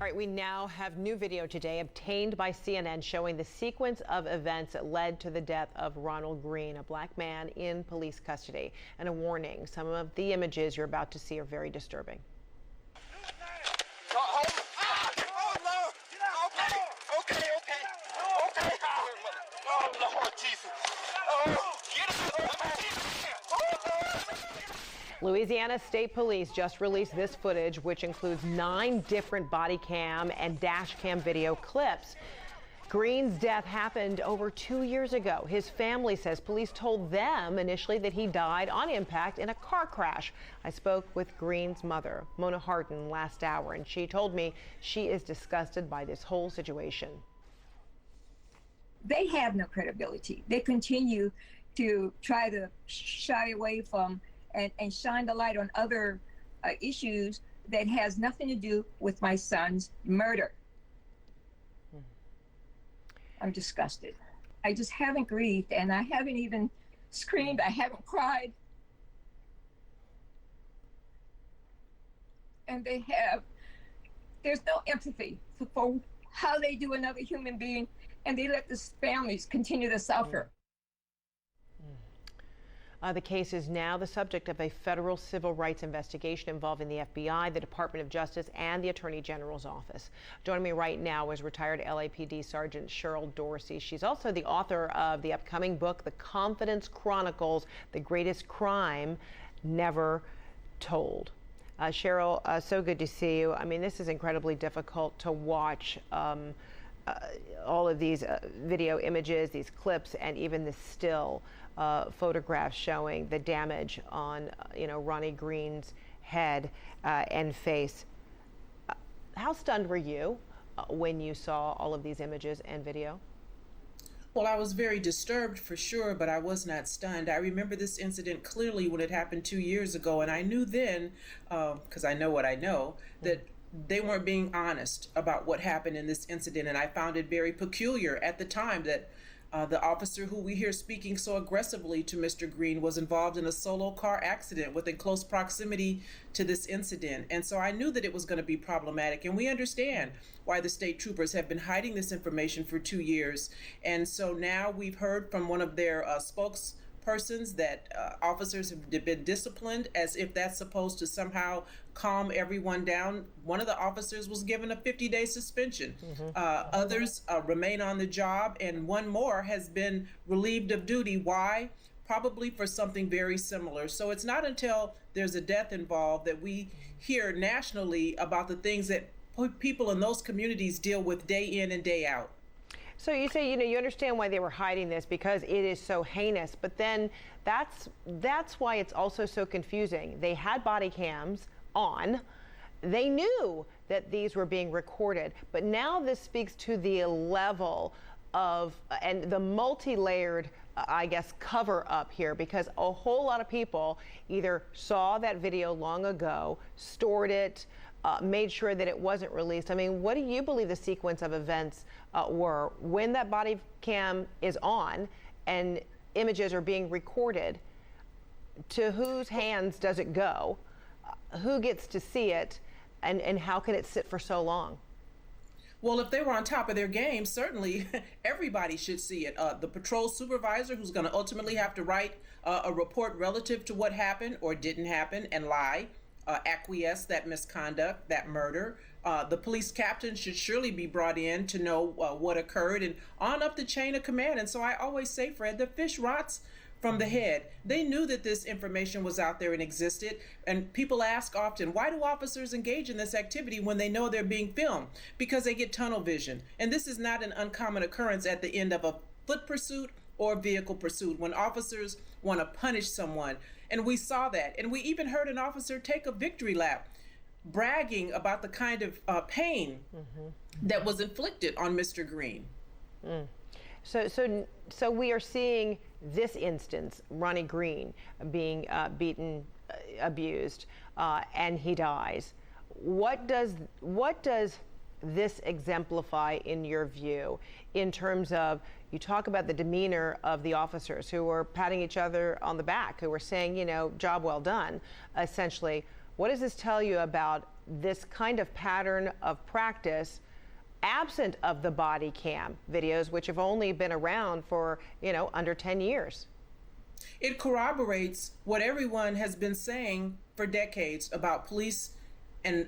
All right, we now have new video today obtained by CNN showing the sequence of events that led to the death of Ronald Greene, a black man in police custody. And a warning, some of the images you're about to see are very disturbing. Louisiana State Police just released this footage, which includes 9 different body cam and dash cam video clips. Greene's death happened over 2 years ago. His family says police told them initially that he died on impact in a car crash. I spoke with Greene's mother, Mona Harden, last hour, and she told me she is disgusted by this whole situation. They have no credibility. They continue to try to shy away from and shine the light on other issues that has nothing to do with my son's murder. I'm disgusted. I just haven't grieved, and I haven't even screamed. I haven't cried. And there's no empathy for how they do another human being, and they let the families continue to suffer. The case is now the subject of a federal civil rights investigation involving the FBI, the Department of Justice, and the Attorney General's office. Joining me right now is retired LAPD Sergeant Cheryl Dorsey. She's also the author of the upcoming book, The Confidence Chronicles, The Greatest Crime Never Told. Cheryl, so good to see you. I mean, this is incredibly difficult to watch. All of these video images, these clips, and even the still photographs showing the damage on, Ronnie Greene's head and face. How stunned were you when you saw all of these images and video? Well, I was very disturbed for sure, but I was not stunned. I remember this incident clearly when it happened 2 years ago, and I knew then, because I know what I know, that they weren't being honest about what happened in this incident, and I found it very peculiar at the time that the officer who we hear speaking so aggressively to Mr. Greene was involved in a solo car accident within close proximity to this incident. And so I knew that it was going to be problematic, and we understand why the state troopers have been hiding this information for 2 years. And so now we've heard from one of their spokespersons that officers have been disciplined as if that's supposed to somehow calm everyone down. One of the officers was given a 50-day suspension. Others remain on the job, and one more has been relieved of duty. Why? Probably for something very similar. So it's not until there's a death involved that we hear nationally about the things that people in those communities deal with day in and day out. So you say, you understand why they were hiding this because it is so heinous, but then that's why it's also so confusing. They had body cams on. They knew that these were being recorded, but now this speaks to the level of and the multi-layered, cover up here, because a whole lot of people either saw that video long ago, stored it, made sure that it wasn't released. I mean, what do you believe the sequence of events were when that body cam is on and images are being recorded? To whose hands does it go? Who gets to see it? And how can it sit for so long? Well, if they were on top of their game, certainly everybody should see it. The patrol supervisor, who's going to ultimately have to write a report relative to what happened or didn't happen and lie, acquiesce that misconduct, that murder. The police captain should surely be brought in to know what occurred and on up the chain of command. And so I always say, Fred, the fish rots from the head. They knew that this information was out there and existed. And people ask often, why do officers engage in this activity when they know they're being filmed? Because they get tunnel vision. And this is not an uncommon occurrence at the end of a foot pursuit or vehicle pursuit when officers want to punish someone. And we saw that. And we even heard an officer take a victory lap, bragging about the kind of pain that was inflicted on Mr. Greene. So we are seeing this instance, Ronnie Greene being beaten, abused, and he dies. What does this exemplify in your view in terms of, you talk about the demeanor of the officers who were patting each other on the back, who were saying, job well done, essentially. What does this tell you about this kind of pattern of practice absent of the body cam videos, which have only been around for, under 10 years. It corroborates what everyone has been saying for decades about police and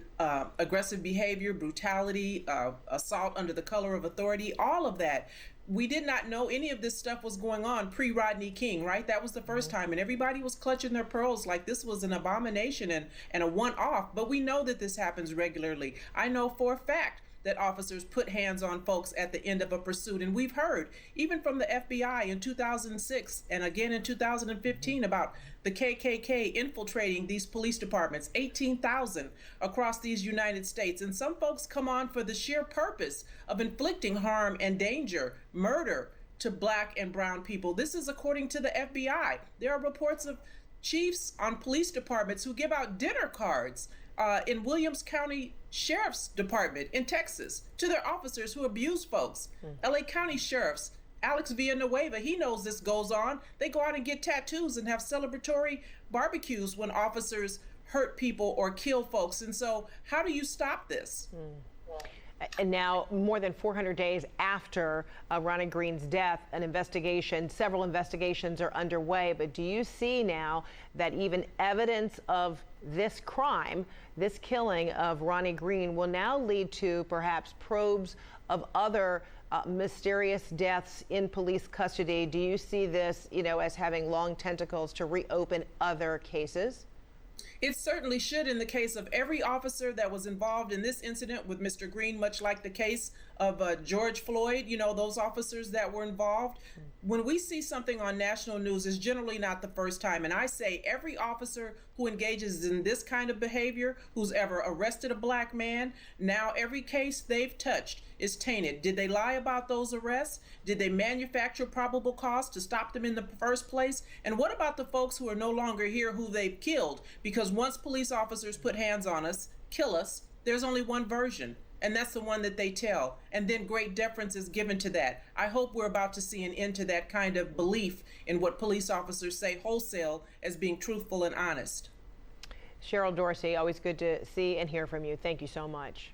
aggressive behavior, brutality, assault under the color of authority, all of that. We did not know any of this stuff was going on pre-Rodney King, right? That was the first time, and everybody was clutching their pearls like this was an abomination and a one-off, but we know that this happens regularly. I know for a fact that officers put hands on folks at the end of a pursuit. And we've heard, even from the FBI in 2006 and again in 2015, about the KKK infiltrating these police departments, 18,000 across these United States. And some folks come on for the sheer purpose of inflicting harm and danger, murder to Black and brown people. This is according to the FBI. There are reports of chiefs on police departments who give out dinner cards in Williams County Sheriff's Department in Texas to their officers who abuse folks. LA County Sheriffs, Alex Villanueva, he knows this goes on. They go out and get tattoos and have celebratory barbecues when officers hurt people or kill folks. And so how do you stop this? And now, more than 400 days after Ronald Greene's death, several investigations are underway. But do you see now that even evidence of this crime, this killing of Ronnie Greene, will now lead to perhaps probes of other mysterious deaths in police custody? Do you see this, as having long tentacles to reopen other cases? It certainly should in the case of every officer that was involved in this incident with Mr. Greene, much like the case of George Floyd, those officers that were involved. When we see something on national news, it's generally not the first time. And I say every officer who engages in this kind of behavior, who's ever arrested a Black man, now every case they've touched is tainted. Did they lie about those arrests? Did they manufacture probable cause to stop them in the first place? And what about the folks who are no longer here who they've killed? Because once police officers put hands on us, kill us, there's only one version. And that's the one that they tell. And then great deference is given to that. I hope we're about to see an end to that kind of belief in what police officers say wholesale as being truthful and honest. Cheryl Dorsey, always good to see and hear from you. Thank you so much.